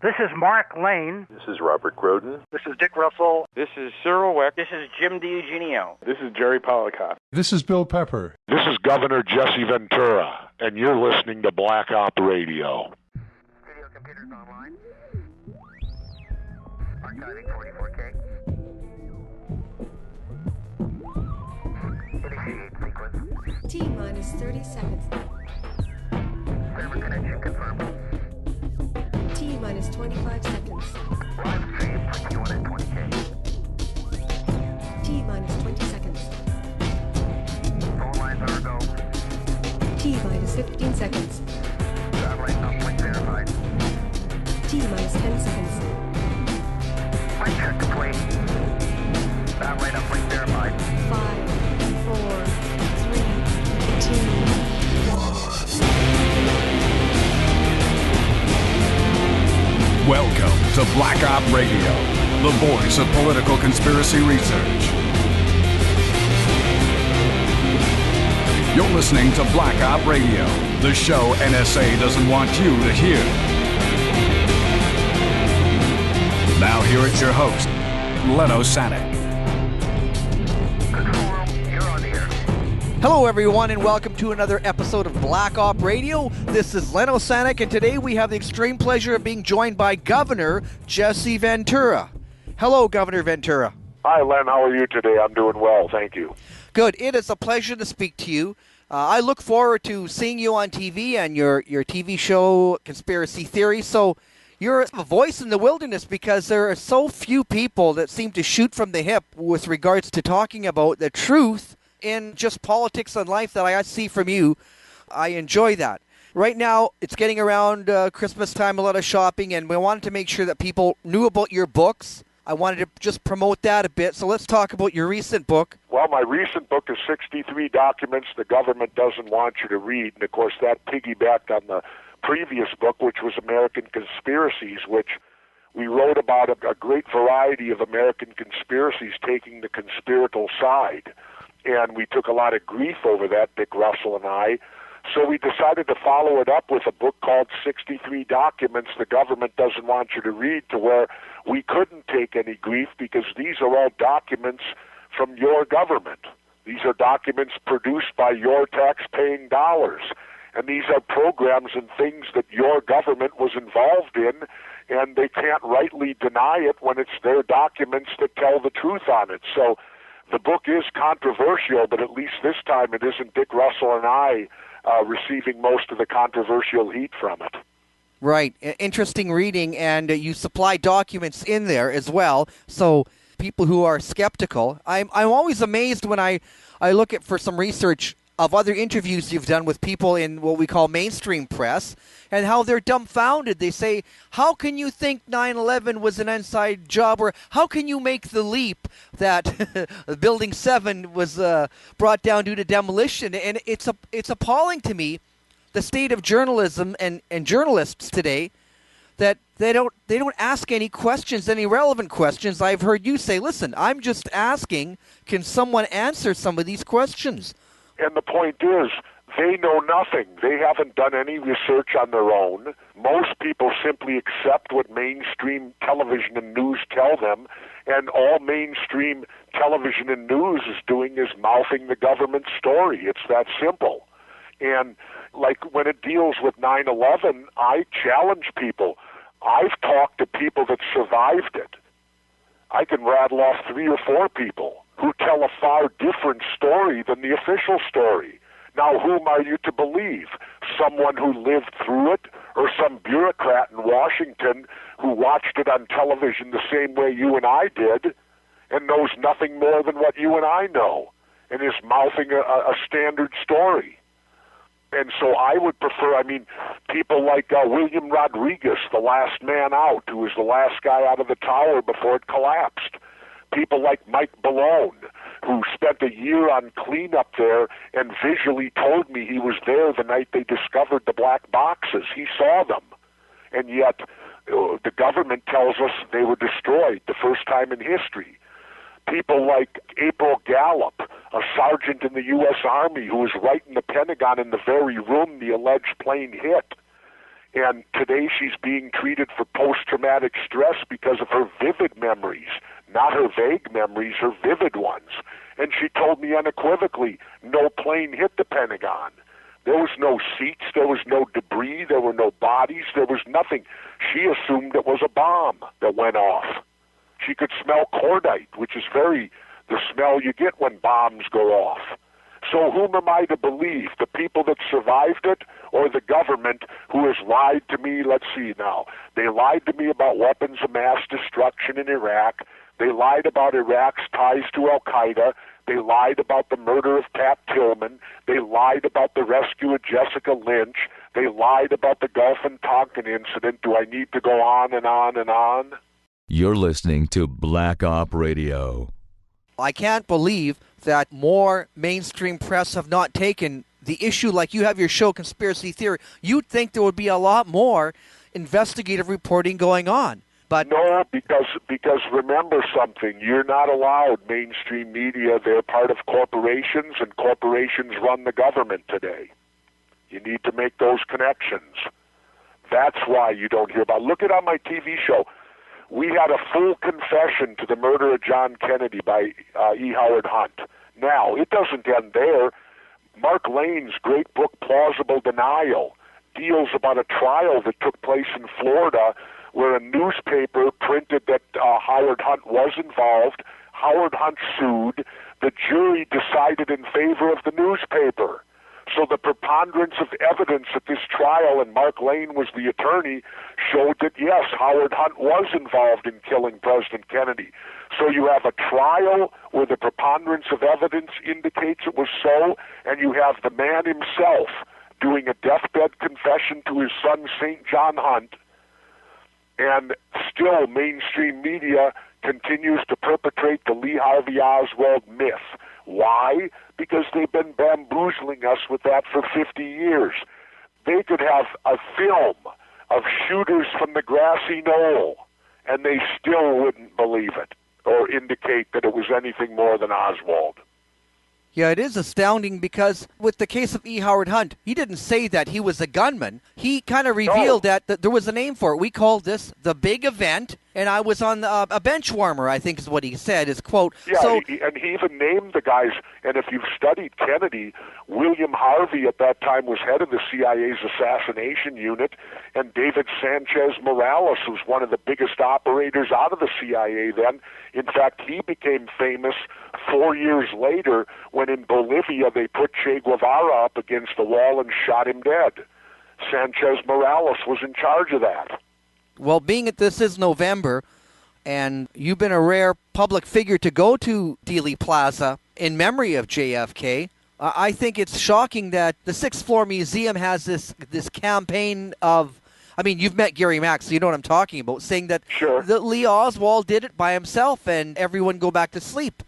This is Mark Lane. This is Robert Groden. This is Dick Russell. This is Cyril Weck. This is Jim DiEugenio. This is Jerry Pollicott. This is Bill Pepper. This is Governor Jesse Ventura, and you're listening to Black Op Radio. Video computers online. Archiving 44K. Initiate sequence. T-minus 30 seconds. Server connection confirmed. T-minus 25 seconds. Live stream 21 at 20K. T-minus 20 seconds. Phone lines are a go. T-minus 15 seconds. Satellite uplink verified. T-minus 10 seconds. Flight check complete. Satellite uplink verified. 5, 4, 3, 2, 1. Welcome to Black Op Radio, the voice of political conspiracy research. You're listening to Black Op Radio, the show NSA doesn't want you to hear. Now here is your host, Len Osanic. Hello everyone and welcome to another episode of Black Op Radio. This is Len Osanic and today we have the extreme pleasure of being joined by Governor Jesse Ventura. Hello, Governor Ventura. Hi, Len. How are you today? I'm doing well, thank you. Good. It is a pleasure to speak to you. I look forward to seeing you on TV and your TV show, Conspiracy Theory. So you're a voice in the wilderness because there are so few people that seem to shoot from the hip with regards to talking about the truth in just politics and life that I see from you. I enjoy that. Right now, it's getting around Christmas time, a lot of shopping, and we wanted to make sure that people knew about your books. I wanted to just promote that a bit, so let's talk about your recent book. Well, my recent book is 63 Documents the Government Doesn't Want You to Read, and of course that piggybacked on the previous book, which was American Conspiracies, which we wrote about a great variety of American conspiracies taking the conspiratorial side. And we took a lot of grief over that, Dick Russell and I. So we decided to follow it up with a book called 63 Documents the Government Doesn't Want You to Read, to where we couldn't take any grief because these are all documents from your government. These are documents produced by your tax-paying dollars. And these are programs and things that your government was involved in, and they can't rightly deny it when it's their documents that tell the truth on it. So the book is controversial, but at least this time it isn't Dick Russell and I receiving most of the controversial heat from it. Right. Interesting reading, and you supply documents in there as well. So people who are skeptical, I'm always amazed when I look at for some research of other interviews you've done with people in what we call mainstream press, and how they're dumbfounded. They say, how can you think 9/11 was an inside job? Or how can you make the leap that Building 7 was brought down due to demolition? And it's appalling to me, the state of journalism and journalists today, that they don't ask any questions, any relevant questions. I've heard you say, listen, I'm just asking, can someone answer some of these questions? And the point is, they know nothing. They haven't done any research on their own. Most people simply accept what mainstream television and news tell them, and all mainstream television and news is doing is mouthing the government story. It's that simple. And like when it deals with 9/11, I challenge people. I've talked to people that survived it. I can rattle off 3 or 4 people who tell a far different story than the official story. Now, whom are you to believe? Someone who lived through it, or some bureaucrat in Washington who watched it on television the same way you and I did and knows nothing more than what you and I know and is mouthing a standard story? And so I would prefer, people like William Rodriguez, the last man out, who was the last guy out of the tower before it collapsed. People like Mike Malone, who spent a year on cleanup there and visually told me he was there the night they discovered the black boxes. He saw them. And yet the government tells us they were destroyed the first time in history. People like April Gallup, a sergeant in the U.S. Army who was right in the Pentagon in the very room the alleged plane hit. And today she's being treated for post-traumatic stress because of her vivid memories, not her vague memories, her vivid ones. And she told me unequivocally, no plane hit the Pentagon. There was no seats, there was no debris, there were no bodies, there was nothing. She assumed it was a bomb that went off. She could smell cordite, which is the smell you get when bombs go off. So whom am I to believe? The people that survived it or the government who has lied to me? Let's see now. They lied to me about weapons of mass destruction in Iraq. They lied about Iraq's ties to Al-Qaeda. They lied about the murder of Pat Tillman. They lied about the rescue of Jessica Lynch. They lied about the Gulf and Tonkin incident. Do I need to go on and on and on? You're listening to Black Op Radio. I can't believe that more mainstream press have not taken the issue like you have your show, Conspiracy Theory. You'd think there would be a lot more investigative reporting going on. But no, because remember something, you're not allowed mainstream media. They're part of corporations, and corporations run the government today. You need to make those connections. That's why you don't hear about it. Look at on my TV show. We had a full confession to the murder of John Kennedy by E. Howard Hunt. Now, it doesn't end there. Mark Lane's great book, Plausible Denial, deals about a trial that took place in Florida where a newspaper printed that Howard Hunt was involved. Howard Hunt sued. The jury decided in favor of the newspaper. So the preponderance of evidence at this trial, and Mark Lane was the attorney, showed that, yes, Howard Hunt was involved in killing President Kennedy. So you have a trial where the preponderance of evidence indicates it was so, and you have the man himself doing a deathbed confession to his son, St. John Hunt, and still mainstream media continues to perpetrate the Lee Harvey Oswald myth. Why? Because they've been bamboozling us with that for 50 years. They could have a film of shooters from the grassy knoll, and they still wouldn't believe it or indicate that it was anything more than Oswald. yeah, it is astounding because with the case of E. Howard Hunt, he didn't say that he was a gunman. He kind of revealed that there was a name for it. We called this the big event, and I was on a bench warmer, I think is what he said, his quote. Yeah, so, and he even named the guys, and if you've studied Kennedy, William Harvey at that time was head of the CIA's assassination unit, and David Sanchez Morales was one of the biggest operators out of the CIA then. In fact, he became famous 4 years later when in Bolivia they put Che Guevara up against the wall and shot him dead. Sanchez Morales was in charge of that. well, being that this is November, and you've been a rare public figure to go to Dealey Plaza in memory of JFK, I think it's shocking that the Sixth Floor Museum has this campaign of, I mean, you've met Gary Mack, so you know what I'm talking about, saying that, Sure. that Lee Oswald did it by himself and everyone go back to sleep.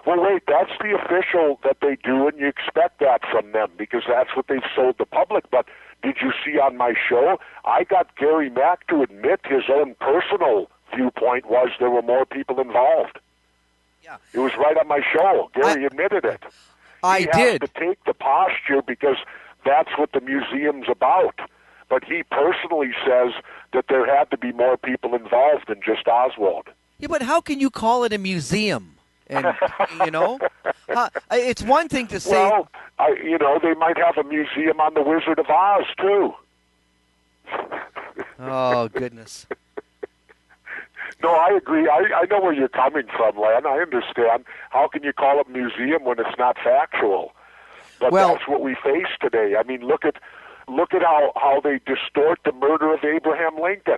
Well, wait, that's the official that they do, and you expect that from them because that's what they've sold the public. But did you see on my show, I got Gary Mack to admit his own personal viewpoint was there were more people involved. Yeah. It was right on my show. Gary admitted it. I He did. has to take the posture because that's what the museum's about. But he personally says that there had to be more people involved than just Oswald. Yeah, but how can you call it a museum? And, you know, it's one thing to say... Well, they might have a museum on the Wizard of Oz, too. Oh, goodness. No, I agree. I know where you're coming from, Len. I understand. How can you call it museum when it's not factual? But that's what we face today. I mean, look at how they distort the murder of Abraham Lincoln.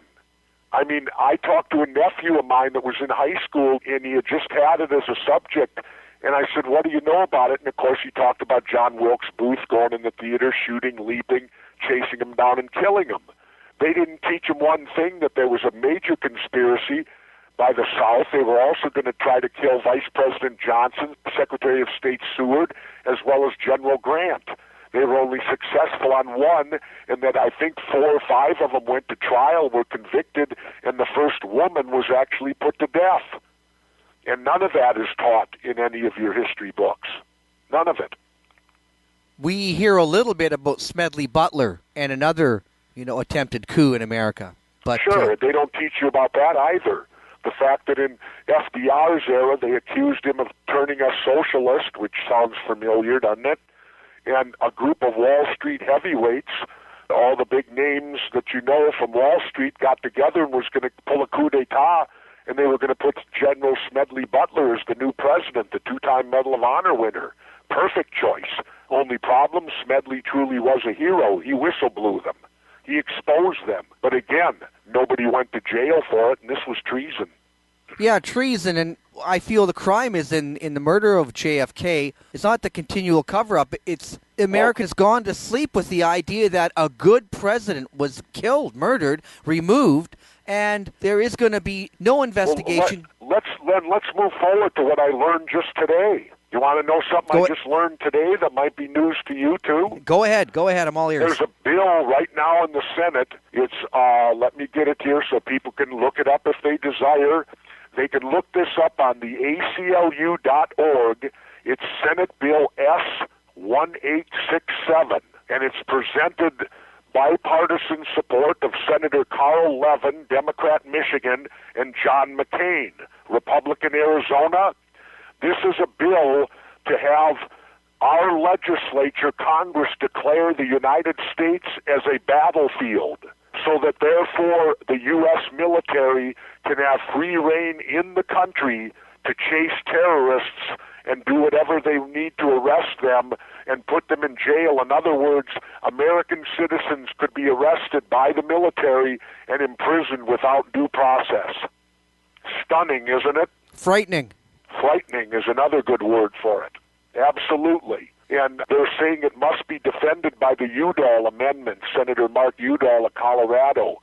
I mean, I talked to a nephew of mine that was in high school, and he had just had it as a subject. And I said, what do you know about it? And, of course, he talked about John Wilkes Booth going in the theater, shooting, leaping, chasing him down, and killing him. They didn't teach him one thing, that there was a major conspiracy by the South. They were also going to try to kill Vice President Johnson, Secretary of State Seward, as well as General Grant. They were only successful on one, and that I think 4 or 5 of them went to trial, were convicted, and the first woman was actually put to death. And none of that is taught in any of your history books. None of it. We hear a little bit about Smedley Butler and another, attempted coup in America. But Sure, they don't teach you about that either. The fact that in FDR's era they accused him of turning us socialist, which sounds familiar, doesn't it? And a group of Wall Street heavyweights, all the big names that you know from Wall Street, got together and was going to pull a coup d'etat, and they were going to put General Smedley Butler as the new president, the two-time Medal of Honor winner. Perfect choice. Only problem, Smedley truly was a hero. He whistle-blew them. He exposed them. But again, nobody went to jail for it, and this was treason. Yeah, treason, and I feel the crime is in the murder of JFK. It's not the continual cover-up. It's America's gone to sleep with the idea that a good president was killed, murdered, removed, and there is going to be no investigation. Well, let's move forward to what I learned just today. You want to know something I just learned today that might be news to you, too? Go ahead. I'm all ears. There's a bill right now in the Senate. It's, let me get it here so people can look it up if they desire. They can look this up on the ACLU.org. It's Senate Bill S-1867, and it's presented bipartisan support of Senator Carl Levin, Democrat Michigan, and John McCain, Republican Arizona. This is a bill to have our legislature, Congress, declare the United States as a battlefield so that therefore the U.S. military can have free reign in the country to chase terrorists and do whatever they need to arrest them and put them in jail. In other words, American citizens could be arrested by the military and imprisoned without due process. Stunning, isn't it? Frightening. Frightening is another good word for it. Absolutely. And they're saying it must be defended by the Udall Amendment, Senator Mark Udall of Colorado,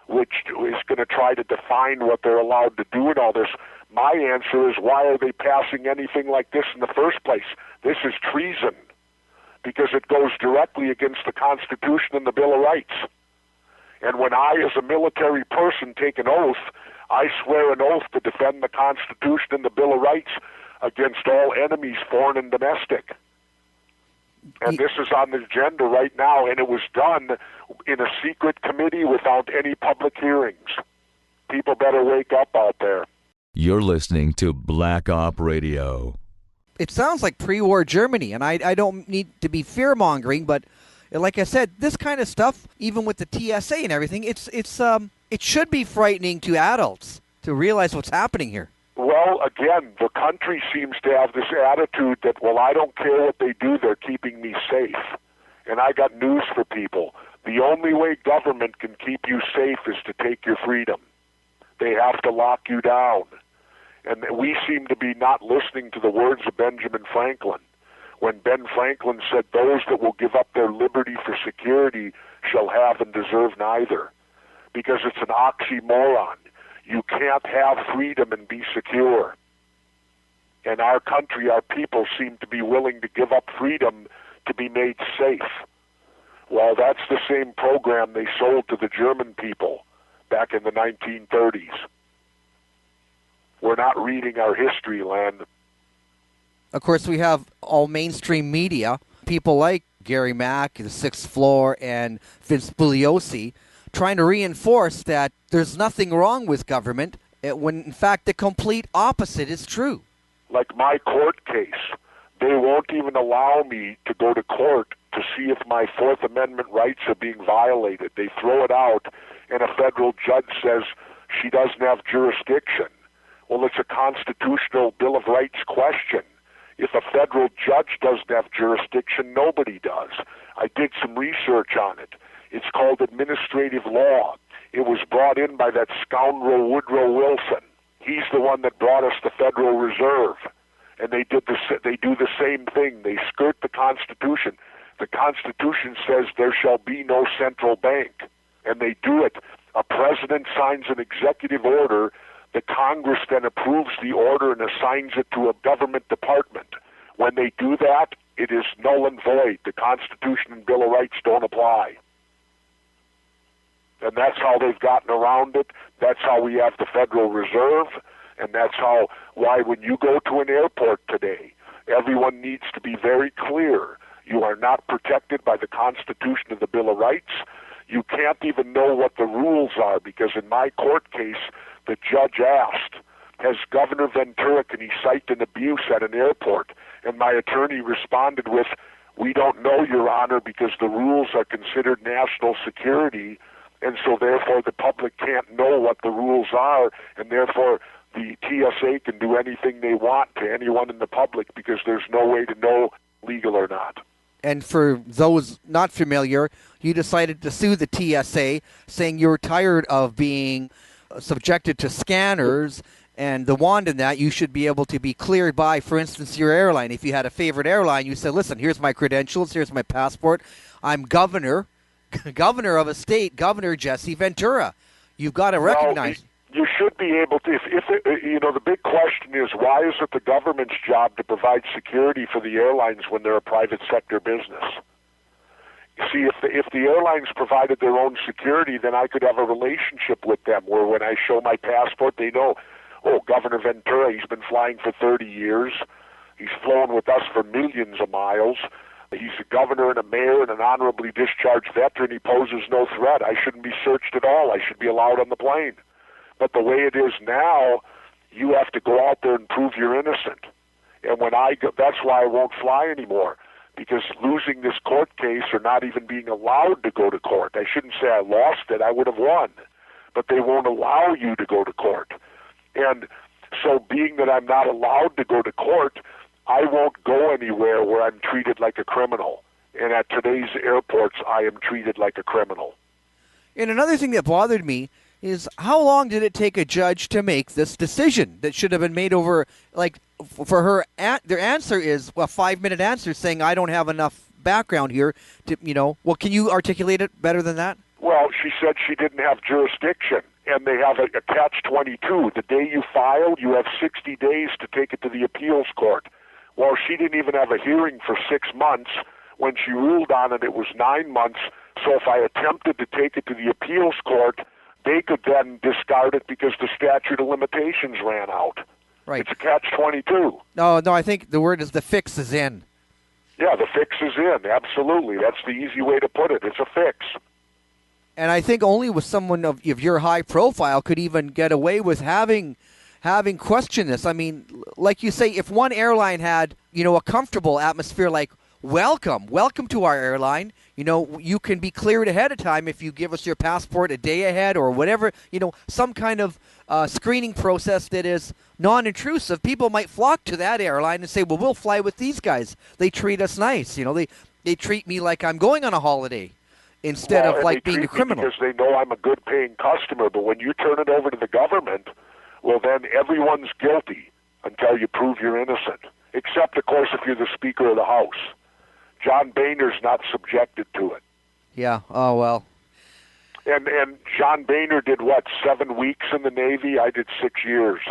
which is going to try to define what they're allowed to do and all this. My answer is, why are they passing anything like this in the first place? This is treason, because it goes directly against the Constitution and the Bill of Rights. And when I, as a military person, take an oath, I swear an oath to defend the Constitution and the Bill of Rights against all enemies, foreign and domestic. And this is on the agenda right now, and it was done in a secret committee without any public hearings. People better wake up out there. You're listening to Black Op Radio. It sounds like pre-war Germany, and I don't need to be fear-mongering, but like I said, this kind of stuff, even with the TSA and everything, it should be frightening to adults to realize what's happening here. Well, again, the country seems to have this attitude that, well, I don't care what they do, they're keeping me safe. And I got news for people. The only way government can keep you safe is to take your freedom. They have to lock you down. And we seem to be not listening to the words of Benjamin Franklin. When Ben Franklin said, those that will give up their liberty for security shall have and deserve neither. Because it's an oxymoron. You can't have freedom and be secure. And our country, our people seem to be willing to give up freedom to be made safe. Well, that's the same program they sold to the German people back in the 1930s. We're not reading our history, Len. Of course, we have all mainstream media, people like Gary Mack, The Sixth Floor, and Vince Bugliosi, trying to reinforce that there's nothing wrong with government, when in fact the complete opposite is true. Like my court case, they won't even allow me to go to court to see if my Fourth Amendment rights are being violated. They throw it out, and a federal judge says she doesn't have jurisdiction. Well, it's a constitutional Bill of Rights question. If a federal judge doesn't have jurisdiction, nobody does. I did some research on it. It's called administrative law. It was brought in by that scoundrel Woodrow Wilson. He's the one that brought us the Federal Reserve. And they do the same thing. They skirt the Constitution. The Constitution says there shall be no central bank. And they do it. A president signs an executive order. The Congress then approves the order and assigns it to a government department. When they do that, it is null and void. The Constitution and Bill of Rights don't apply. And that's how they've gotten around it. That's how we have the Federal Reserve. And that's why when you go to an airport today, everyone needs to be very clear. You are not protected by the Constitution and the Bill of Rights. you can't even know what the rules are, because in my court case, the judge asked, has Governor Ventura, can he cite an abuse at an airport? And my attorney responded with, we don't know, Your Honor, because the rules are considered national security, and so therefore the public can't know what the rules are, and therefore the TSA can do anything they want to anyone in the public because there's no way to know legal or not. And for those not familiar, you decided to sue the TSA, saying you were tired of being subjected to scanners and the wand in that. You should be able to be cleared by, for instance, your airline. If you had a favorite airline, you said, listen, here's my credentials, here's my passport. I'm governor of a state, Governor Jesse Ventura. You've got to recognize. You should be able to, the big question is, why is it the government's job to provide security for the airlines when they're a private sector business? You see, if the airlines provided their own security, then I could have a relationship with them where when I show my passport, they know, oh, Governor Ventura, he's been flying for 30 years. He's flown with us for millions of miles. He's a governor and a mayor and an honorably discharged veteran. He poses no threat. I shouldn't be searched at all. I should be allowed on the plane. But the way it is now, you have to go out there and prove you're innocent. And when I go, that's why I won't fly anymore, because losing this court case or not even being allowed to go to court, I shouldn't say I lost it, I would have won, but they won't allow you to go to court. And so being that I'm not allowed to go to court, I won't go anywhere where I'm treated like a criminal. And at today's airports, I am treated like a criminal. And another thing that bothered me is how long did it take a judge to make this decision that should have been made over, like, for her, their answer is a 5-minute answer saying, I don't have enough background here to, well, can you articulate it better than that? Well, she said she didn't have jurisdiction, and they have a catch-22. The day you file, you have 60 days to take it to the appeals court. Well, she didn't even have a hearing for 6 months. When she ruled on it, it was 9 months. So if I attempted to take it to the appeals court, they could then discard it because the statute of limitations ran out. Right. It's a catch-22. No, I think the word is the fix is in. Yeah, the fix is in, absolutely. That's the easy way to put it. It's a fix. And I think only with someone of your high profile could even get away with having questioned this. I mean, like you say, if one airline had, a comfortable atmosphere like, welcome to our airline, you can be cleared ahead of time if you give us your passport a day ahead or whatever, some kind of screening process that is non-intrusive, people might flock to that airline and say, well, we'll fly with these guys. They treat us nice. They treat me like I'm going on a holiday instead of like being a criminal. Because they know I'm a good paying customer, but when you turn it over to the government, well, then everyone's guilty until you prove you're innocent. Except, of course, if you're the Speaker of the House. John Boehner's not subjected to it. Yeah, oh, well. And John Boehner did, 7 weeks in the Navy? I did 6 years.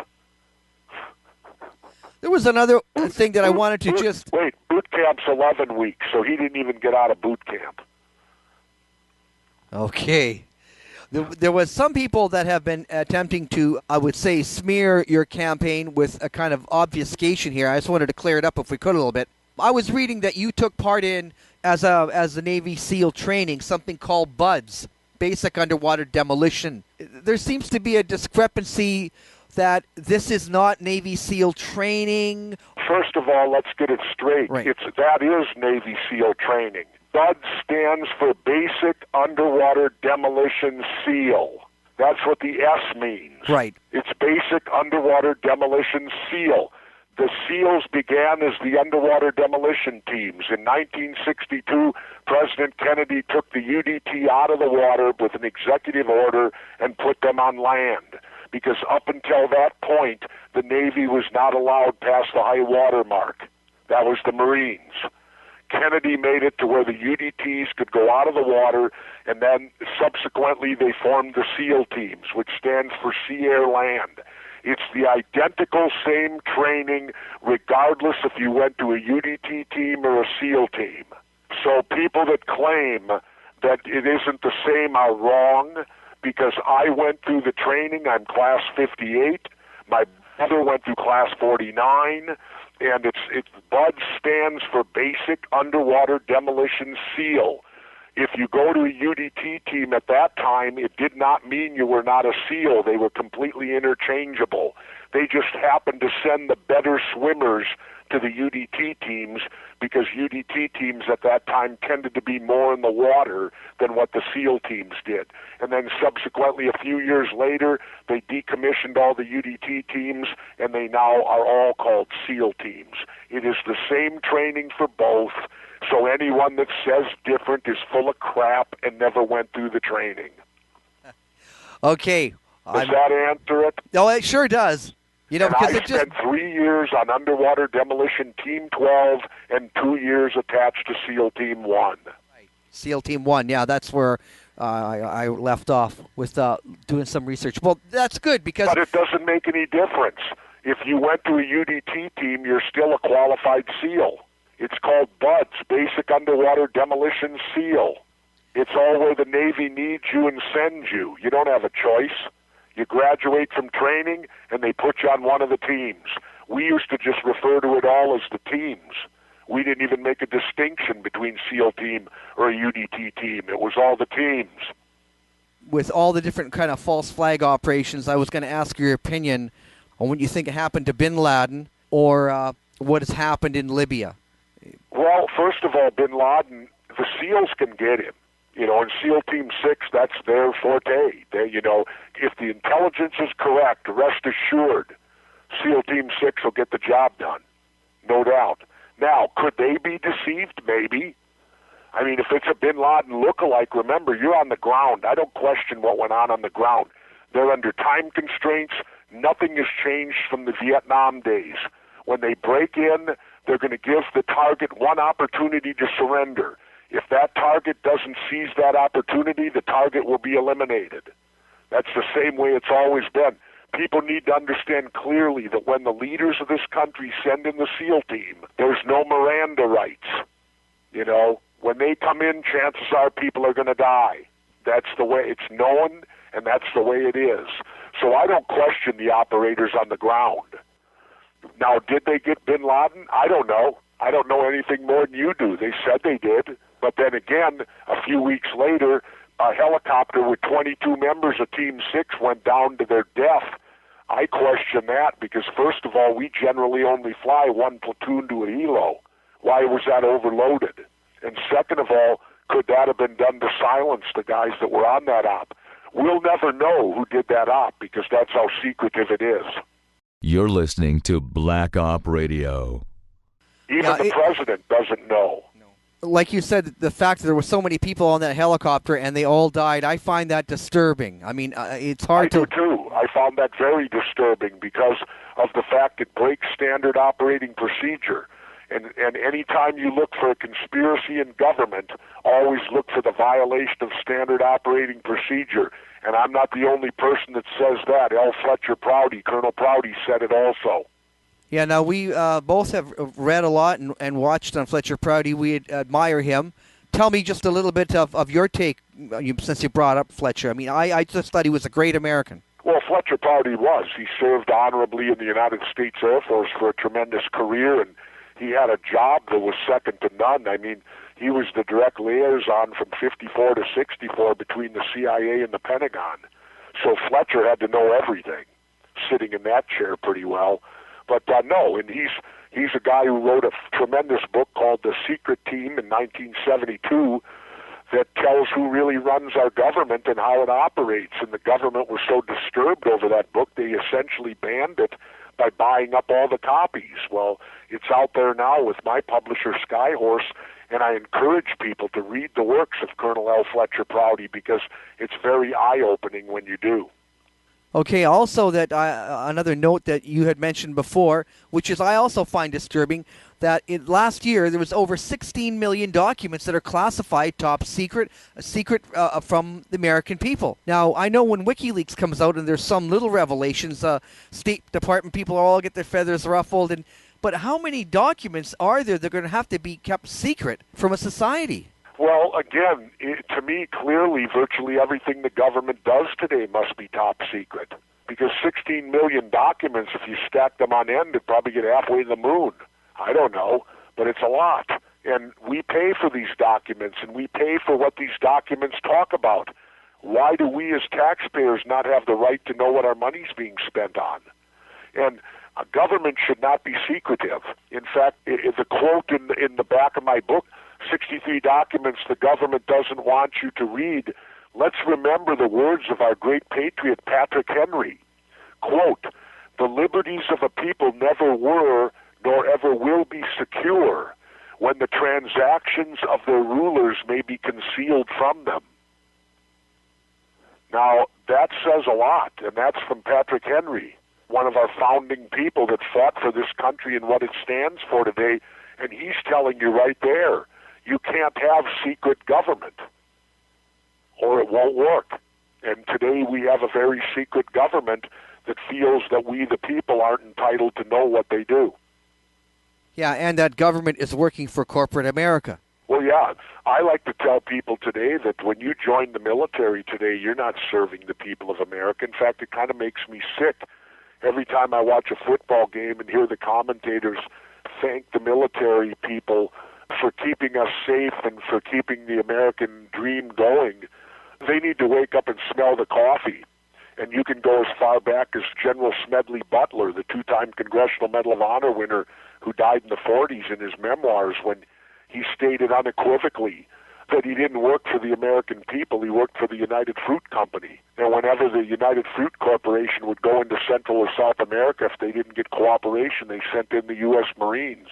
There was another thing that I wanted to just... Wait, boot camp's 11 weeks, so he didn't even get out of boot camp. Okay. There was some people that have been attempting to, I would say, smear your campaign with a kind of obfuscation here. I just wanted to clear it up if we could a little bit. I was reading that you took part in, as a Navy SEAL training, something called BUDS, Basic Underwater Demolition. There seems to be a discrepancy that this is not Navy SEAL training. First of all, let's get it straight. Right. That is Navy SEAL training. BUD stands for Basic Underwater Demolition SEAL. That's what the S means. Right. It's Basic Underwater Demolition SEAL. The SEALs began as the underwater demolition teams. In 1962, President Kennedy took the UDT out of the water with an executive order and put them on land. Because up until that point, the Navy was not allowed past the high water mark. That was the Marines. Kennedy made it to where the UDTs could go out of the water, and then subsequently they formed the SEAL teams, which stands for Sea, Air, Land. It's the identical same training regardless if you went to a UDT team or a SEAL team. So people that claim that it isn't the same are wrong, because I went through the training. I'm class 58. My brother went through class 49. And it's BUD stands for Basic Underwater Demolition SEAL. If you go to a UDT team at that time, it did not mean you were not a SEAL. They were completely interchangeable. They just happened to send the better swimmers to the UDT teams because UDT teams at that time tended to be more in the water than what the SEAL teams did. And then subsequently, a few years later, they decommissioned all the UDT teams, and they now are all called SEAL teams. It is the same training for both, so anyone that says different is full of crap and never went through the training. Okay. Does that answer it? No, it sure does. You know, And because I it just spent 3 years on Underwater Demolition Team 12 and 2 years attached to SEAL Team 1. SEAL Team 1, yeah, that's where I left off with doing some research. Well, that's good because... But it doesn't make any difference. If you went to a UDT team, you're still a qualified SEAL. It's called BUDS, Basic Underwater Demolition SEAL. It's all where the Navy needs you and sends you. You don't have a choice. You graduate from training, and they put you on one of the teams. We used to just refer to it all as the teams. We didn't even make a distinction between SEAL team or a UDT team. It was all the teams. With all the different kind of false flag operations, I was going to ask your opinion on what you think happened to bin Laden or what has happened in Libya. Well, first of all, bin Laden, the SEALs can get him. You know, in SEAL Team 6, that's their forte. They, you know, if the intelligence is correct, rest assured, SEAL Team 6 will get the job done. No doubt. Now, could they be deceived? Maybe. I mean, if it's a bin Laden lookalike, remember, you're on the ground. I don't question what went on the ground. They're under time constraints. Nothing has changed from the Vietnam days. When they break in, they're going to give the target one opportunity to surrender. If that target doesn't seize that opportunity, the target will be eliminated. That's the same way it's always been. People need to understand clearly that when the leaders of this country send in the SEAL team, there's no Miranda rights. You know, when they come in, chances are people are going to die. That's the way it's known, and that's the way it is. So I don't question the operators on the ground. Now, did they get bin Laden? I don't know. I don't know anything more than you do. They said they did. But then again, a few weeks later, a helicopter with 22 members of Team 6 went down to their death. I question that because, first of all, we generally only fly one platoon to a helo. Why was that overloaded? And second of all, could that have been done to silence the guys that were on that op? We'll never know who did that op because that's how secretive it is. You're listening to Black Op Radio. Even the president doesn't know. Like you said, the fact that there were so many people on that helicopter and they all died, I find that disturbing. I mean, it's hard I do too. I found that very disturbing because of the fact it breaks standard operating procedure. And any time you look for a conspiracy in government, always look for the violation of standard operating procedure. And I'm not the only person that says that. Fletcher Prouty, Colonel Prouty said it also. Yeah, now we both have read a lot and watched on Fletcher Prouty. We admire him. Tell me just a little bit of your take, since you brought up Fletcher. I mean, I just thought he was a great American. Well, Fletcher Prouty was. He served honorably in the United States Air Force for a tremendous career, and he had a job that was second to none. I mean, he was the direct liaison from 54 to 64 between the CIA and the Pentagon. So Fletcher had to know everything, sitting in that chair pretty well. But no, and he's a guy who wrote a tremendous book called The Secret Team in 1972 that tells who really runs our government and how it operates. And the government was so disturbed over that book, they essentially banned it by buying up all the copies. Well, it's out there now with my publisher, Skyhorse, and I encourage people to read the works of Colonel L. Fletcher Prouty because it's very eye-opening when you do. Okay, also that another note that you had mentioned before, which is I also find disturbing, that last year there was over 16 million documents that are classified top secret from the American people. Now, I know when WikiLeaks comes out and there's some little revelations, State Department people all get their feathers ruffled, but how many documents are there that are going to have to be kept secret from a society? Well, again, to me, clearly, virtually everything the government does today must be top secret. Because 16 million documents, if you stack them on end, it'd probably get halfway to the moon. I don't know, but it's a lot. And we pay for these documents, and we pay for what these documents talk about. Why do we as taxpayers not have the right to know what our money's being spent on? And a government should not be secretive. In fact, the quote in the back of my book, 63 documents the government doesn't want you to read, let's remember the words of our great patriot Patrick Henry. Quote, "The liberties of a people never were nor ever will be secure when the transactions of their rulers may be concealed from them." Now, that says a lot, and that's from Patrick Henry, one of our founding people that fought for this country and what it stands for today, and he's telling you right there, you can't have secret government, or it won't work. And today we have a very secret government that feels that we, the people, aren't entitled to know what they do. Yeah, and that government is working for corporate America. Well, yeah, I like to tell people today that when you join the military today, you're not serving the people of America. In fact, it kind of makes me sick every time I watch a football game and hear the commentators thank the military people for keeping us safe and for keeping the American dream going. They need to wake up and smell the coffee. And you can go as far back as General Smedley Butler, the two-time Congressional Medal of Honor winner who died in the 40s, in his memoirs when he stated unequivocally that he didn't work for the American people, he worked for the United Fruit Company. And whenever the United Fruit Corporation would go into Central or South America, if they didn't get cooperation, they sent in the U.S. Marines.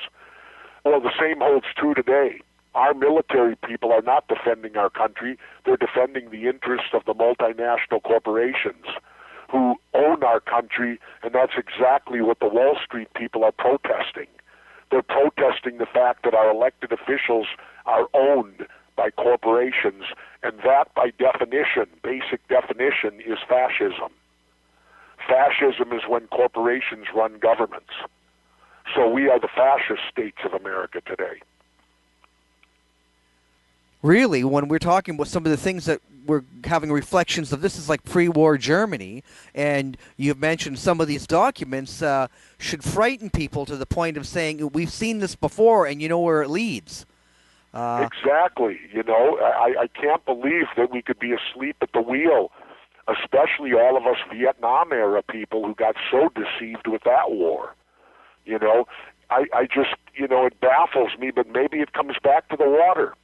Well, the same holds true today. Our military people are not defending our country. They're defending the interests of the multinational corporations who own our country, and that's exactly what the Wall Street people are protesting. They're protesting the fact that our elected officials are owned by corporations, and that, by definition, basic definition, is fascism. Fascism is when corporations run governments. So we are the fascist states of America today. Really, when we're talking about some of the things that we're having reflections of, this is like pre-war Germany, and you've mentioned some of these documents should frighten people to the point of saying, we've seen this before and you know where it leads. Exactly. You know, I can't believe that we could be asleep at the wheel, especially all of us Vietnam-era people who got so deceived with that war. You know, I just, you know, it baffles me, but maybe it comes back to the water.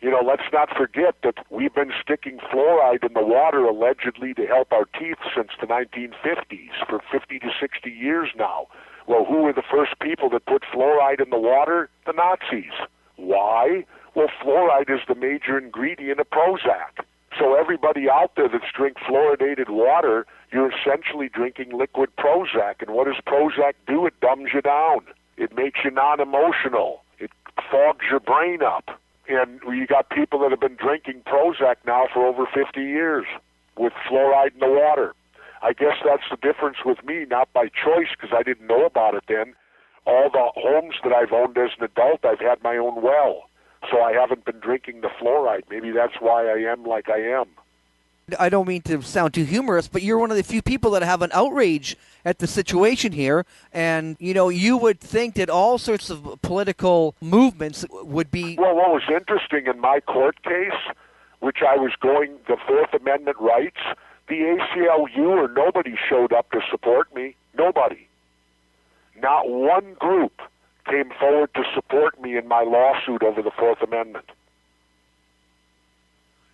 You know, let's not forget that we've been sticking fluoride in the water allegedly to help our teeth since the 1950s, for 50 to 60 years now. Well, who were the first people that put fluoride in the water? The Nazis. Why? Well, fluoride is the major ingredient of Prozac. So everybody out there that's drinking fluoridated water, you're essentially drinking liquid Prozac. And what does Prozac do? It dumbs you down. It makes you non-emotional. It fogs your brain up. And you got people that have been drinking Prozac now for over 50 years with fluoride in the water. I guess that's the difference with me, not by choice because I didn't know about it then. All the homes that I've owned as an adult, I've had my own well. So I haven't been drinking the fluoride. Maybe that's why I am like I am. I don't mean to sound too humorous, but you're one of the few people that have an outrage at the situation here. And, you know, you would think that all sorts of political movements would be... Well, what was interesting in my court case, which I was going the Fourth Amendment rights, the ACLU or nobody showed up to support me. Nobody. Not one group came forward to support me in my lawsuit over the Fourth Amendment.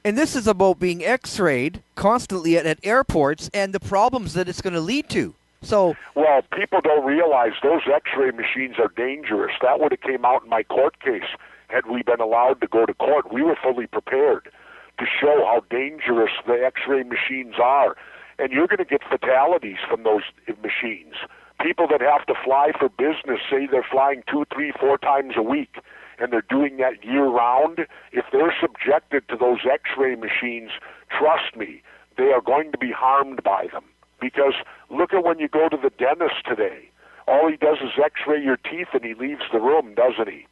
And this is about being x-rayed constantly at airports and the problems that it's going to lead to. So, well, people don't realize those x-ray machines are dangerous. That would have came out in my court case had we been allowed to go to court. We were fully prepared to show how dangerous the x-ray machines are. And you're going to get fatalities from those machines. People that have to fly for business, say they're flying 2, 3, 4 times a week, and they're doing that year-round, if they're subjected to those x-ray machines, trust me, they are going to be harmed by them. Because look at when you go to the dentist today. All he does is x-ray your teeth and he leaves the room, doesn't he?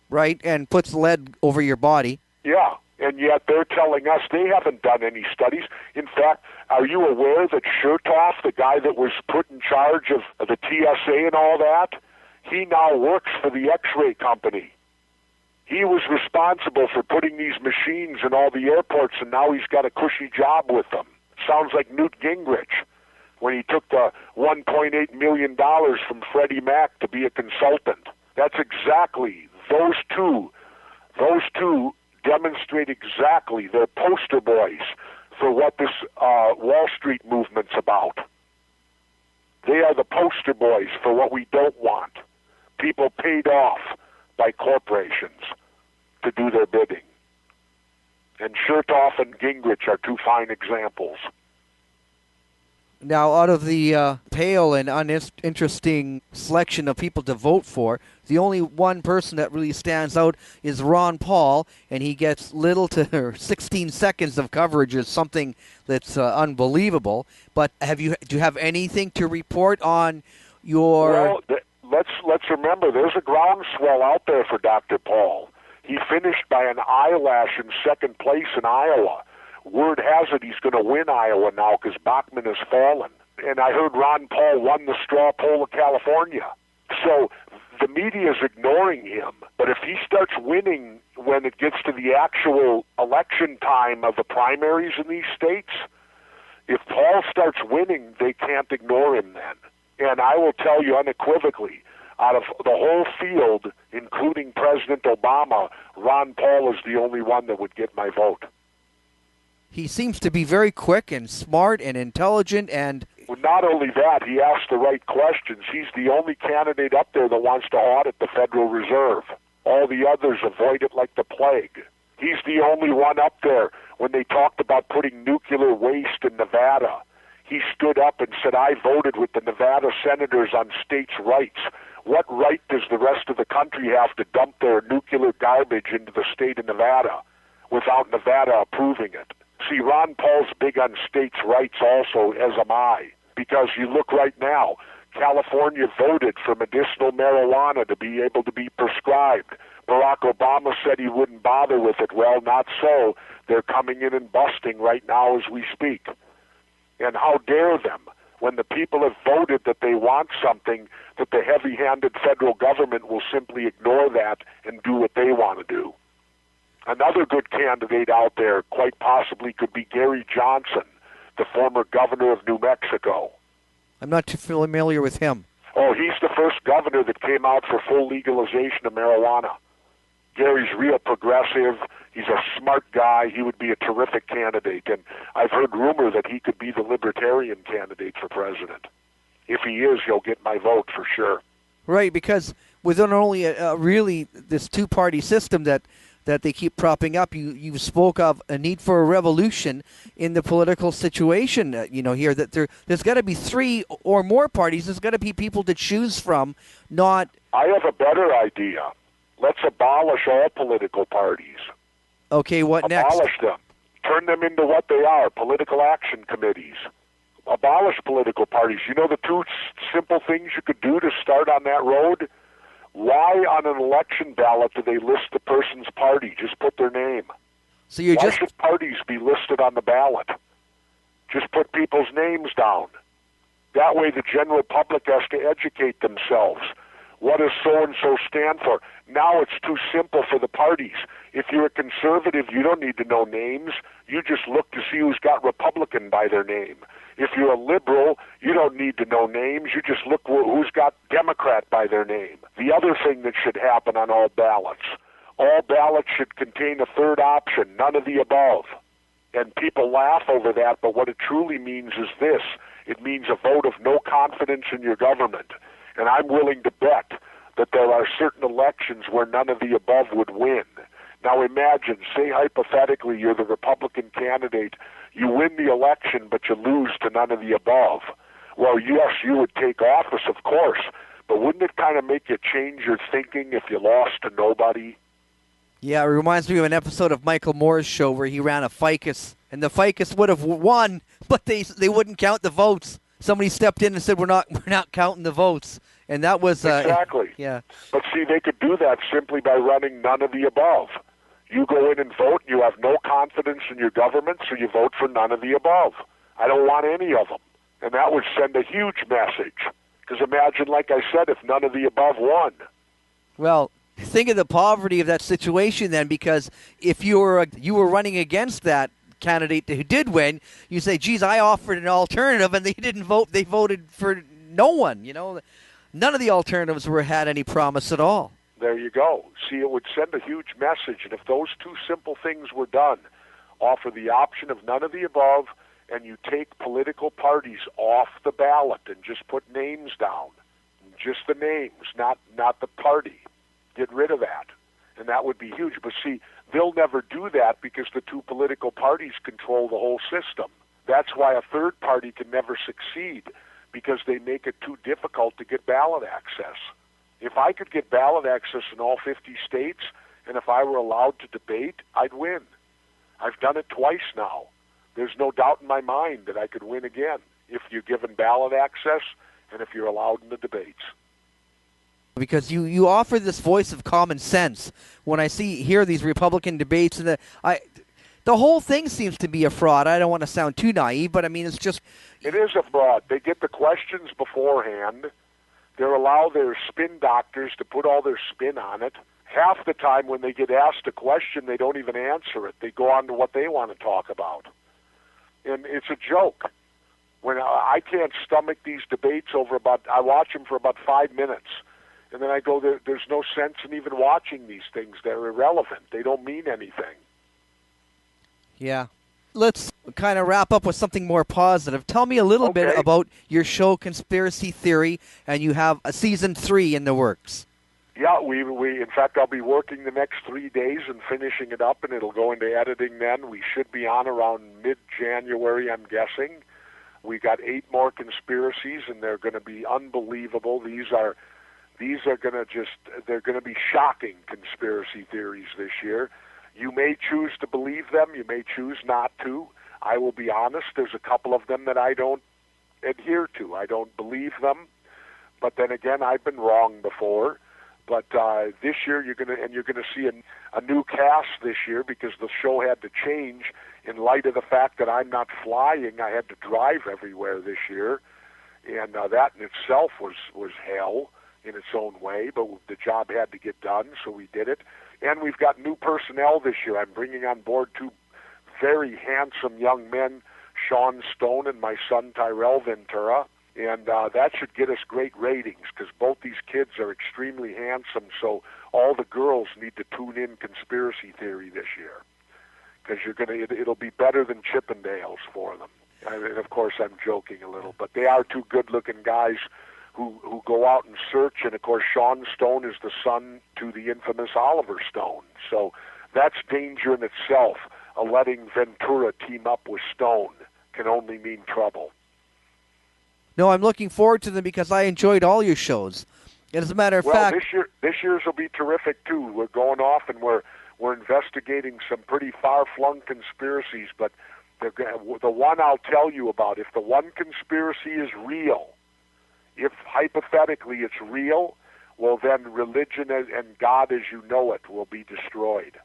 Right, and puts lead over your body. Yeah, and yet they're telling us they haven't done any studies. In fact, are you aware that Chertoff, the guy that was put in charge of the TSA and all that, he now works for the x-ray company. He was responsible for putting these machines in all the airports, and now he's got a cushy job with them. Sounds like Newt Gingrich when he took the $1.8 million from Freddie Mac to be a consultant. That's exactly, those two demonstrate exactly, they're poster boys for what this Wall Street movement's about. They are the poster boys for what we don't want. People paid off by corporations to do their bidding. And Chertoff and Gingrich are two fine examples. Now, out of the pale and uninteresting selection of people to vote for, the only one person that really stands out is Ron Paul, and he gets little to 16 seconds of coverage, is something that's unbelievable. But do you have anything to report on your? Well, let's remember, there's a groundswell out there for Dr. Paul. He finished by an eyelash in second place in Iowa. Word has it he's going to win Iowa now because Bachmann has fallen. And I heard Ron Paul won the straw poll of California. So the media is ignoring him. But if he starts winning when it gets to the actual election time of the primaries in these states, if Paul starts winning, they can't ignore him then. And I will tell you unequivocally, out of the whole field, including President Obama, Ron Paul is the only one that would get my vote. He seems to be very quick and smart and intelligent and... Well, not only that, he asks the right questions. He's the only candidate up there that wants to audit the Federal Reserve. All the others avoid it like the plague. He's the only one up there when they talked about putting nuclear waste in Nevada. He stood up and said, I voted with the Nevada senators on states' rights. What right does the rest of the country have to dump their nuclear garbage into the state of Nevada without Nevada approving it? See, Ron Paul's big on states' rights also, as am I, because you look right now, California voted for medicinal marijuana to be able to be prescribed. Barack Obama said he wouldn't bother with it. Well, not so. They're coming in and busting right now as we speak. And how dare them, when the people have voted that they want something, that the heavy-handed federal government will simply ignore that and do what they want to do. Another good candidate out there quite possibly could be Gary Johnson, the former governor of New Mexico. I'm not too familiar with him. Oh, he's the first governor that came out for full legalization of marijuana. Gary's real progressive. He's a smart guy. He would be a terrific candidate. And I've heard rumor that he could be the libertarian candidate for president. If he is, he'll get my vote for sure. Right, because with not only really this two-party system that they keep propping up, you spoke of a need for a revolution in the political situation, here, that there's got to be three or more parties. There's got to be people to choose from, not... I have a better idea. Let's abolish all political parties. Okay, what next? Abolish them. Turn them into what they are, political action committees. Abolish political parties. You know the two simple things you could do to start on that road? Why on an election ballot do they list the person's party? Just put their name. So you're Why just... should parties be listed on the ballot? Just put people's names down. That way the general public has to educate themselves. What does so-and-so stand for? Now it's too simple for the parties. If you're a conservative, you don't need to know names. You just look to see who's got Republican by their name. If you're a liberal, you don't need to know names. You just look who's got Democrat by their name. The other thing that should happen on all ballots should contain a third option, none of the above. And people laugh over that, but what it truly means is this. It means a vote of no confidence in your government. And I'm willing to bet that there are certain elections where none of the above would win. Now imagine, say hypothetically you're the Republican candidate, you win the election but you lose to none of the above. Well, yes, you would take office, of course, but wouldn't it kind of make you change your thinking if you lost to nobody? Yeah, it reminds me of an episode of Michael Moore's show where he ran a ficus, and the ficus would have won, but they wouldn't count the votes. Somebody stepped in and said, we're not counting the votes. And that was... exactly. Yeah. But see, they could do that simply by running none of the above. You go in and vote, and you have no confidence in your government, so you vote for none of the above. I don't want any of them. And that would send a huge message. Because imagine, like I said, if none of the above won. Well, Think of the poverty of that situation then, because if you were running against that candidate who did win, you say, geez, I offered an alternative and they didn't vote. They voted for no one. None of the alternatives had any promise at all. There you go. See, it would send a huge message, and if those two simple things were done, offer the option of none of the above, and you take political parties off the ballot and just put names down, just the names, not the party. Get rid of that, and that would be huge. But see, they'll never do that because the two political parties control the whole system. That's why a third party can never succeed, because they make it too difficult to get ballot access. If I could get ballot access in all 50 states, and if I were allowed to debate, I'd win. I've done it twice now. There's no doubt in my mind that I could win again if you're given ballot access and if you're allowed in the debates. Because you offer this voice of common sense. When I hear these Republican debates, and the whole thing seems to be a fraud. I don't want to sound too naive, but I mean, it's just... It is a fraud. They get the questions beforehand. They're allowed their spin doctors to put all their spin on it. Half the time when they get asked a question, they don't even answer it. They go on to what they want to talk about. And it's a joke. When I can't stomach these debates I watch them for about 5 minutes. And then I go, there's no sense in even watching these things. They're irrelevant. They don't mean anything. Yeah. Let's kind of wrap up with something more positive. Tell me a little bit about your show, Conspiracy Theory, and you have a season 3 in the works. Yeah, we in fact, I'll be working the next 3 days and finishing it up, and it'll go into editing then. We should be on around mid-January, I'm guessing. We got 8 more conspiracies, and they're going to be unbelievable. These are going to they're going to be shocking conspiracy theories this year. You may choose to believe them. You may choose not to. I will be honest. There's a couple of them that I don't adhere to. I don't believe them. But then again, I've been wrong before. But this year, you're going to see a new cast this year because the show had to change in light of the fact that I'm not flying. I had to drive everywhere this year, and that in itself was hell in its own way. But the job had to get done, so we did it. And we've got new personnel this year. I'm bringing on board 2 very handsome young men, Sean Stone and my son Tyrell Ventura. And that should get us great ratings because both these kids are extremely handsome. So all the girls need to tune in Conspiracy Theory this year because it'll be better than Chippendales for them. And of course, I'm joking a little, but they are 2 good-looking guys who go out and search. And of course, Sean Stone is the son to the infamous Oliver Stone. So that's danger in itself. Letting Ventura team up with Stone can only mean trouble. No, I'm looking forward to them because I enjoyed all your shows. And as a matter of fact, this year's will be terrific too. We're going off and we're investigating some pretty far-flung conspiracies. But the one I'll tell you about, if the one conspiracy is real, if hypothetically it's real, well then religion and God as you know it will be destroyed.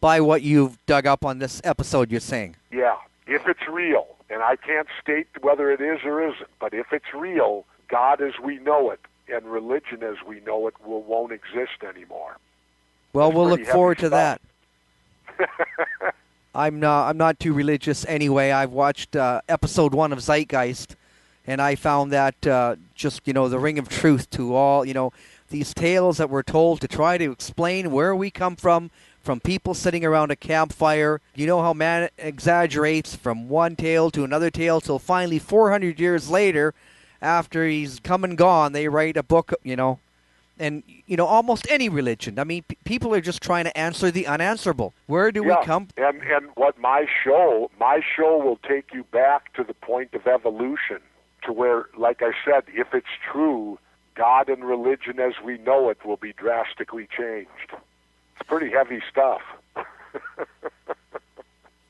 By what you've dug up on this episode, you're saying? Yeah, if it's real. And I can't state whether it is or isn't, but if it's real, God as we know it and religion as we know it won't exist anymore. Well, we'll look forward to that. I'm not too religious anyway. I've watched episode 1 of Zeitgeist, and I found that just, the ring of truth to all, these tales that we're told to try to explain where we come from people sitting around a campfire. You know how man exaggerates from one tale to another tale till finally 400 years later, after he's come and gone, they write a book, and, almost any religion. I mean, people are just trying to answer the unanswerable. Where do we come? And what my show will take you back to the point of evolution, to where, like I said, if it's true, God and religion as we know it will be drastically changed. It's pretty heavy stuff.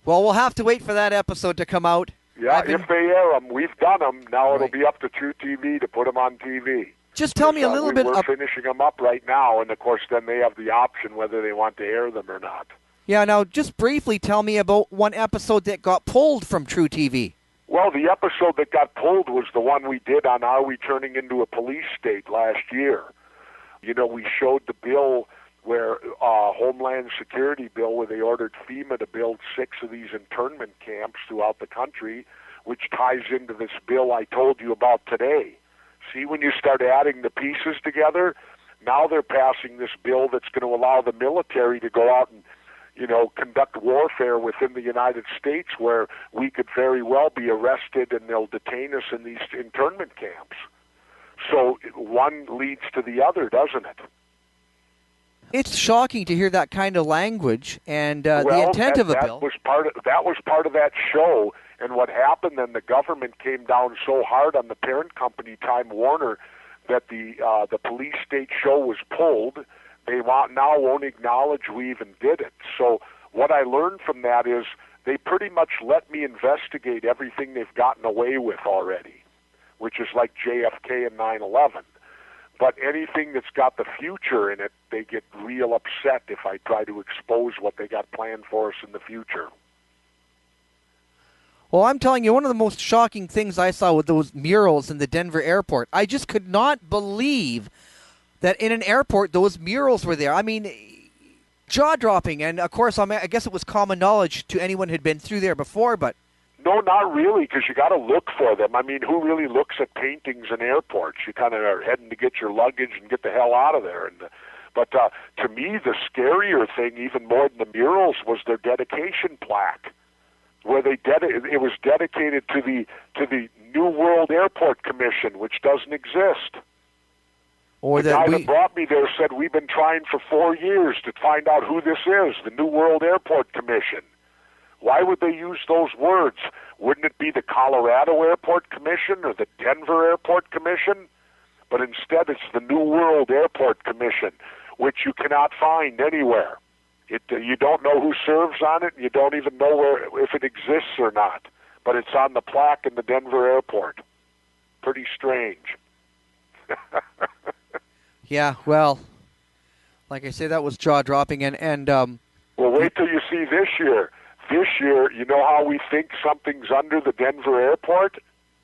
Well, we'll have to wait for that episode to come out. Yeah, if they air them. We've done them. Now it'll be up to True TV to put them on TV. Just tell me a little bit. We're finishing them up right now, and of course then they have the option whether they want to air them or not. Yeah, now just briefly tell me about one episode that got pulled from True TV. Well, the episode that got pulled was the one we did on Are We Turning Into a Police State last year. You know, we showed the bill where Homeland Security bill where they ordered FEMA to build 6 of these internment camps throughout the country, which ties into this bill I told you about today. See, when you start adding the pieces together, now they're passing this bill that's going to allow the military to go out and, you know, conduct warfare within the United States where we could very well be arrested and they'll detain us in these internment camps. So one leads to the other, doesn't it? It's shocking to hear that kind of language and the intent of a bill. That was part of that show. And what happened then, the government came down so hard on the parent company, Time Warner, that the police state show was pulled. They now won't acknowledge we even did it. So what I learned from that is they pretty much let me investigate everything they've gotten away with already, which is like JFK and 9/11. But anything that's got the future in it, they get real upset if I try to expose what they got planned for us in the future. Well, I'm telling you, one of the most shocking things I saw with those murals in the Denver airport, I just could not believe that in an airport those murals were there. I mean, jaw-dropping. And, of course, I guess it was common knowledge to anyone who had been through there before, but... No, not really, because you got to look for them. I mean, who really looks at paintings in airports? You kind of are heading to get your luggage and get the hell out of there. But to me, the scarier thing, even more than the murals, was their dedication plaque, where it was dedicated to the New World Airport Commission, which doesn't exist. Or the guy that brought me there said, we've been trying for 4 years to find out who this is, the New World Airport Commission. Why would they use those words? Wouldn't it be the Colorado Airport Commission or the Denver Airport Commission? But instead it's the New World Airport Commission, which you cannot find anywhere. You don't know who serves on it, and you don't even know if it exists or not. But it's on the plaque in the Denver airport. Pretty strange. Yeah, well, like I say, that was jaw-dropping. Well, wait till you see this year. This year, you know how we think something's under the Denver airport?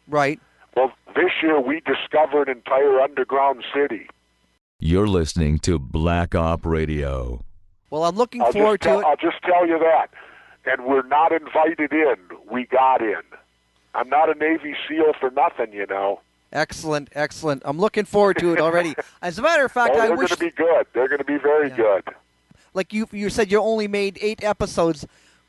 Right. Well, this year we discover an entire underground city. You're listening to Black Op Radio. Well, I'm looking forward to it. I'll just tell you that. And we're not invited in. We got in. I'm not a Navy SEAL for nothing, you know. Excellent, excellent. I'm looking forward to it already. As a matter of fact, I wish... They're going to be good. They're going to be very good. Like you said, you only made 8 episodes.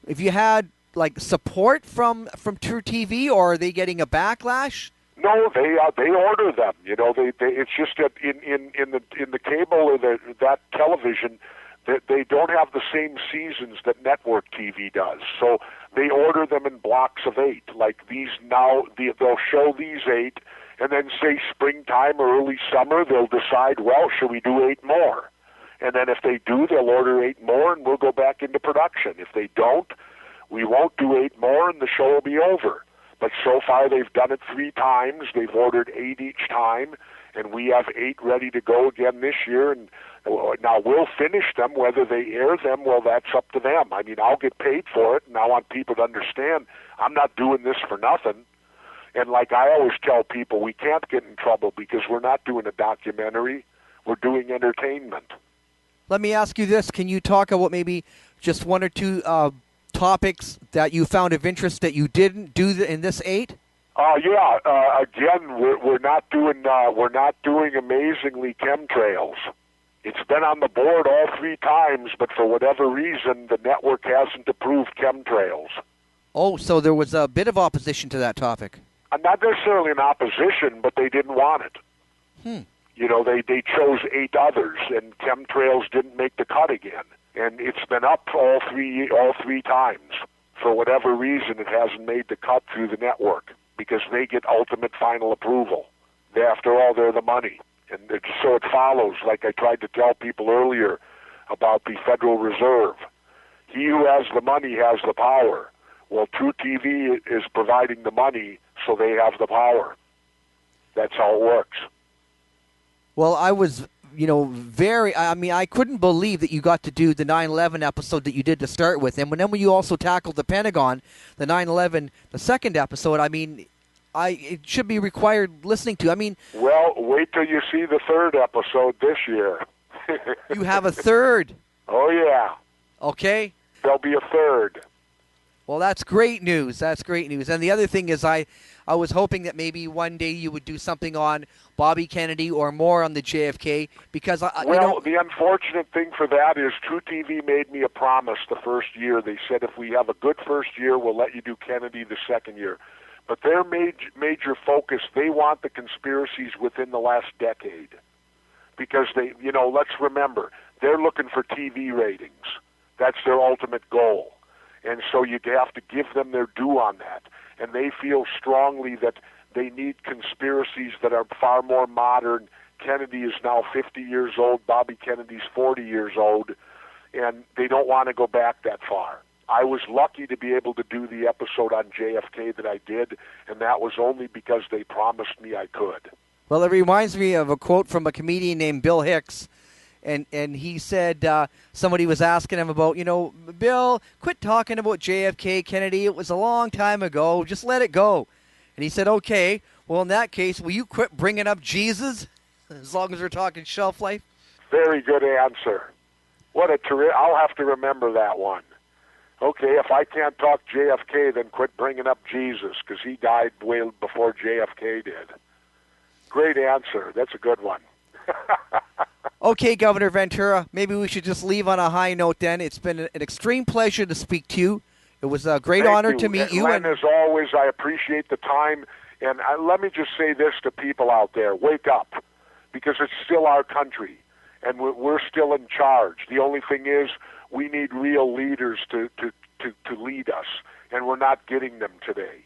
If you had like support from True TV, or are they getting a backlash? No, they order them. You know, they it's just that in the cable or that television, they don't have the same seasons that network TV does. So they order them in blocks of 8. Like these now, they'll show these 8, and then say springtime or early summer, they'll decide, well, should we do 8 more? And then if they do, they'll order 8 more, and we'll go back into production. If they don't, we won't do 8 more, and the show will be over. But so far, they've done it 3 times. They've ordered 8 each time, and we have 8 ready to go again this year. And now we'll finish them. Whether they air them, well, that's up to them. I mean, I'll get paid for it, and I want people to understand I'm not doing this for nothing. And like I always tell people, we can't get in trouble because we're not doing a documentary. We're doing entertainment. Let me ask you this. Can you talk about maybe just 1 or 2 topics that you found of interest that you didn't do in this 8? Again, we're not doing amazingly chemtrails. It's been on the board all 3 times, but for whatever reason, the network hasn't approved chemtrails. Oh, so there was a bit of opposition to that topic. Not necessarily an opposition, but they didn't want it. You know, they chose 8 others, and chemtrails didn't make the cut again. And it's been up all three times. For whatever reason, it hasn't made the cut through the network because they get ultimate final approval. After all, they're the money. And so it follows, like I tried to tell people earlier about the Federal Reserve. He who has the money has the power. Well, True TV is providing the money, so they have the power. That's how it works. Well, I was, I couldn't believe that you got to do the 9/11 episode that you did to start with. And then when you also tackled the Pentagon, the 9/11, the second episode, I mean, it should be required listening to. I mean, Well, wait till you see the third episode this year. you have a third. Oh, yeah. Okay. There'll be a third. Well, that's great news. That's great news. And the other thing is I was hoping that maybe one day you would do something on Bobby Kennedy or more on the JFK because, The unfortunate thing for that is True TV made me a promise the first year. They said if we have a good first year, we'll let you do Kennedy the second year. But their major focus, they want the conspiracies within the last decade. Because let's remember, they're looking for TV ratings. That's their ultimate goal. And so you have to give them their due on that. And they feel strongly that they need conspiracies that are far more modern. Kennedy is now 50 years old. Bobby Kennedy's 40 years old. And they don't want to go back that far. I was lucky to be able to do the episode on JFK that I did, and that was only because they promised me I could. Well, it reminds me of a quote from a comedian named Bill Hicks. And he said somebody was asking him about, Bill, quit talking about JFK, Kennedy. It was a long time ago. Just let it go. And he said, okay, well, in that case, will you quit bringing up Jesus as long as we're talking shelf life? Very good answer. I'll have to remember that one. Okay, if I can't talk JFK, then quit bringing up Jesus because he died way before JFK did. Great answer. That's a good one. Okay, Governor Ventura, maybe we should just leave on a high note then. It's been an extreme pleasure to speak to you. It was a great honor to meet you. Len, as always, I appreciate the time. And let me just say this to people out there. Wake up, because it's still our country, and we're still in charge. The only thing is we need real leaders to lead us, and we're not getting them today.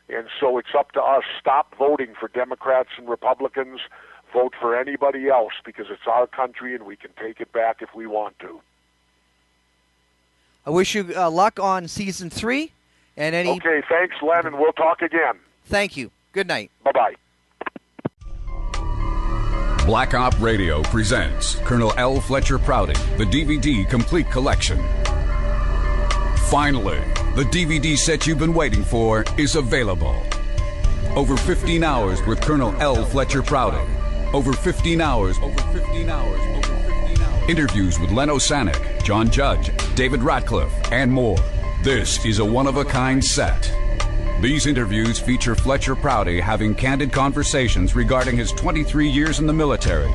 And so it's up to us. Stop voting for Democrats and Republicans. Vote for anybody else because it's our country and we can take it back if we want to. I wish you luck on Season 3. Okay, thanks, Len, and we'll talk again. Thank you. Good night. Bye-bye. Black Op Radio presents Colonel L. Fletcher Prouty, the DVD Complete Collection. Finally, the DVD set you've been waiting for is available. Over 15 hours with Colonel L. Fletcher Prouty. Over 15 hours. Interviews with Len Osanic, John Judge, David Ratcliffe, and more. This is a one-of-a-kind set. These interviews feature Fletcher Prouty having candid conversations regarding his 23 years in the military,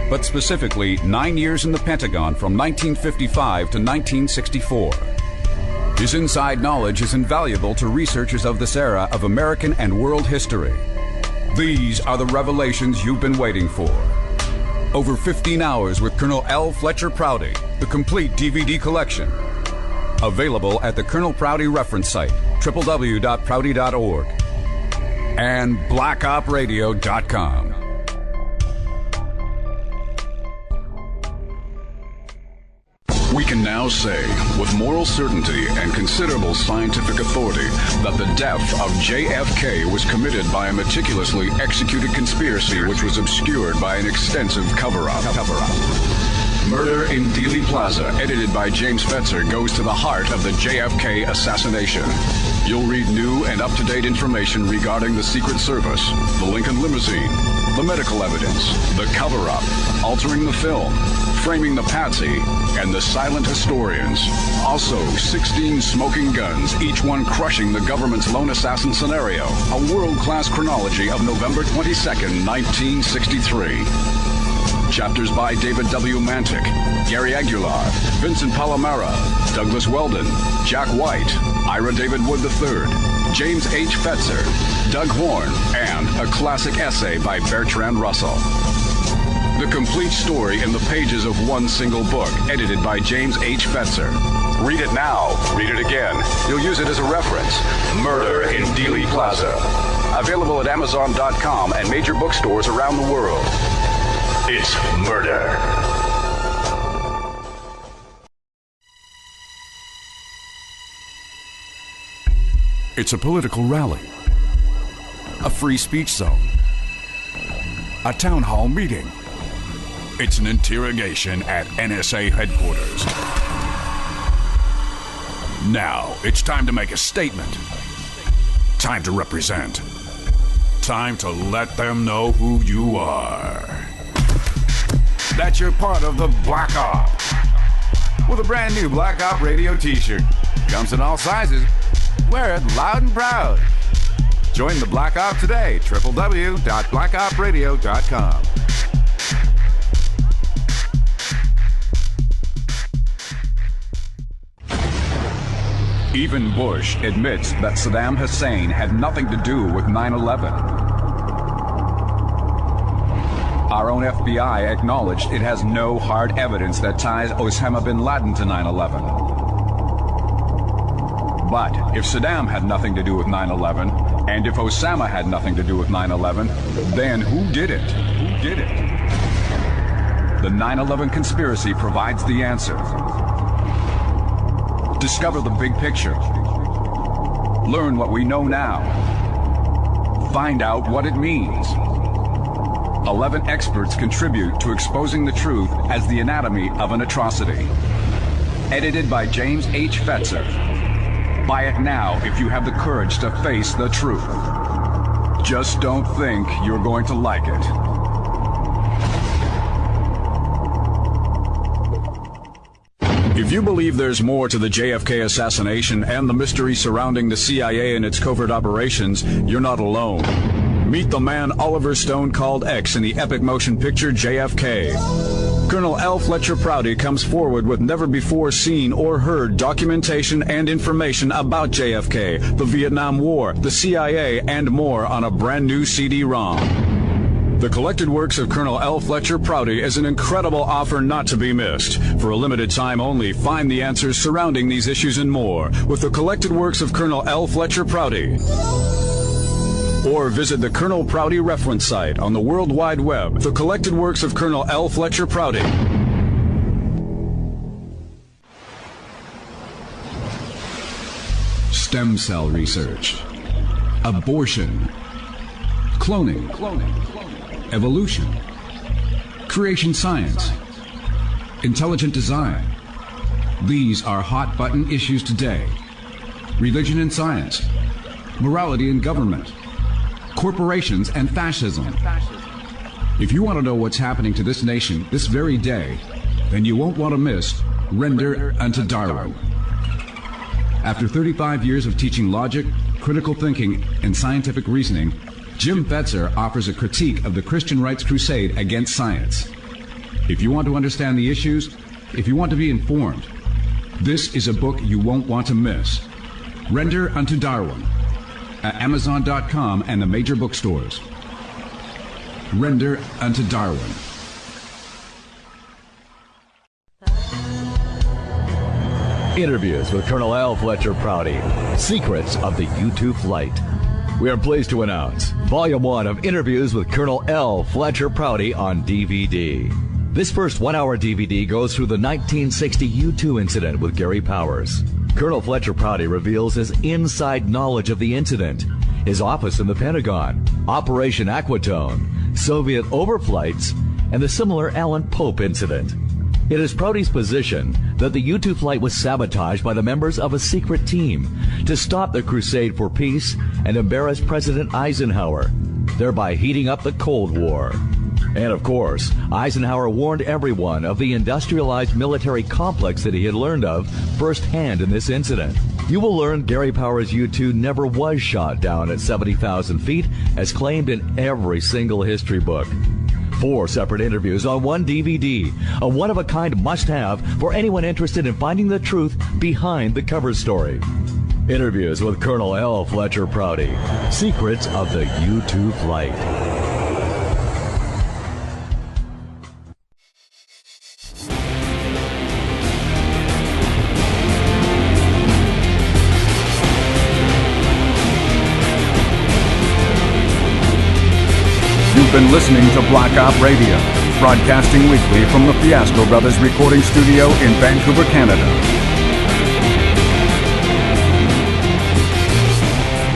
but specifically 9 years in the Pentagon from 1955 to 1964. His inside knowledge is invaluable to researchers of this era of American and world history. These are the revelations you've been waiting for. Over 15 hours with Colonel L. Fletcher Prouty, the complete DVD collection. Available at the Colonel Prouty reference site, www.prouty.org, and blackopradio.com. We can now say, with moral certainty and considerable scientific authority, that the death of JFK was committed by a meticulously executed conspiracy which was obscured by an extensive cover-up. Murder in Dealey Plaza, edited by James Fetzer, goes to the heart of the JFK assassination. You'll read new and up-to-date information regarding the Secret Service, the Lincoln limousine, the medical evidence, the cover-up, altering the film, framing the patsy, and the silent historians. Also, 16 smoking guns, each one crushing the government's lone assassin scenario. A world-class chronology of November 22nd, 1963. Chapters by David W. Mantic, Gary Aguilar, Vincent Palomera, Douglas Weldon, Jack White, Ira David Wood III, James H. Fetzer, Doug Horn, and a classic essay by Bertrand Russell. The complete story in the pages of one single book, edited by James H. Fetzer. Read it now, read it again. You'll use it as a reference. Murder in Dealey Plaza. Available at Amazon.com and major bookstores around the world. It's murder. It's a political rally, a free speech zone, a town hall meeting. It's an interrogation at NSA headquarters. Now, it's time to make a statement. Time to represent. time to let them know who you are. That you're part of the Black Op. With a brand new Black Op Radio t-shirt. Comes in all sizes. Wear it loud and proud. Join the Black Op today. www.blackopradio.com. Even Bush admits that Saddam Hussein had nothing to do with 9/11. Our own FBI acknowledged it has no hard evidence that ties Osama bin Laden to 9/11. But if Saddam had nothing to do with 9/11, and if Osama had nothing to do with 9/11, then who did it? Who did it? The 9/11 conspiracy provides the answer. Discover the big picture. Learn what we know now. Find out what it means. 11 experts contribute to exposing the truth as the anatomy of an atrocity. Edited by James H. Fletcher. Buy it now if you have the courage to face the truth. Just don't think you're going to like it. If you believe there's more to the JFK assassination and the mystery surrounding the CIA and its covert operations, you're not alone. Meet the man Oliver Stone called X in the epic motion picture JFK. Colonel L. Fletcher Prouty comes forward with never-before-seen or heard documentation and information about JFK, the Vietnam War, the CIA, and more on a brand-new CD-ROM. The collected works of Colonel L. Fletcher Prouty is an incredible offer not to be missed. For a limited time only, find the answers surrounding these issues and more with the collected works of Colonel L. Fletcher Prouty. Or visit the Colonel Prouty reference site on the World Wide Web, the collected works of Colonel L. Fletcher Prouty. Stem cell research, abortion, cloning, evolution, creation science, intelligent design. These are hot button issues today. Religion and science, morality and government, corporations and fascism. If you want to know what's happening to this nation this very day, then you won't want to miss Render unto Darwin. After 35 years of teaching logic, critical thinking, and scientific reasoning, Jim Fetzer offers a critique of the Christian rights crusade against science. If you want to understand the issues, if you want to be informed, this is a book you won't want to miss. Render unto Darwin at Amazon.com and the major bookstores. Render unto Darwin. Interviews with Colonel L. Fletcher Prouty. Secrets of the U-2 flight. We are pleased to announce Volume 1 of Interviews with Colonel L. Fletcher Prouty on DVD. This first 1-hour DVD goes through the 1960 U-2 incident with Gary Powers. Colonel Fletcher Prouty reveals his inside knowledge of the incident, his office in the Pentagon, Operation Aquatone, Soviet overflights, and the similar Alan Pope incident. It is Prouty's position that the U-2 flight was sabotaged by the members of a secret team to stop the crusade for peace and embarrass President Eisenhower, thereby heating up the Cold War. And of course, Eisenhower warned everyone of the industrialized military complex that he had learned of firsthand in this incident. You will learn Gary Powers' U-2 never was shot down at 70,000 feet, as claimed in every single history book. 4 separate interviews on one DVD, a one-of-a-kind must-have for anyone interested in finding the truth behind the cover story. Interviews with Colonel L. Fletcher Prouty. Secrets of the U-2 flight. You've been listening to Black Op Radio, broadcasting weekly from the Fiasco Brothers recording studio in Vancouver, Canada.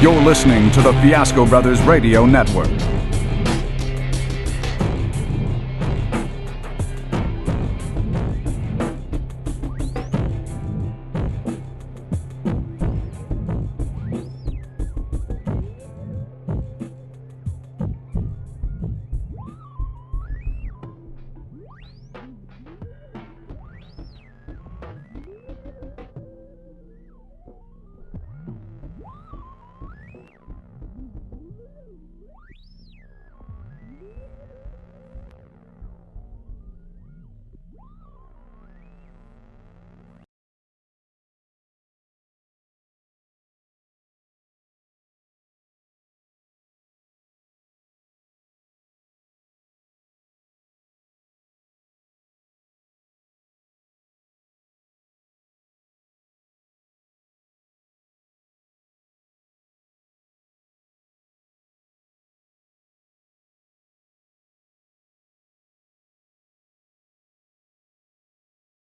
You're listening to the Fiasco Brothers Radio Network.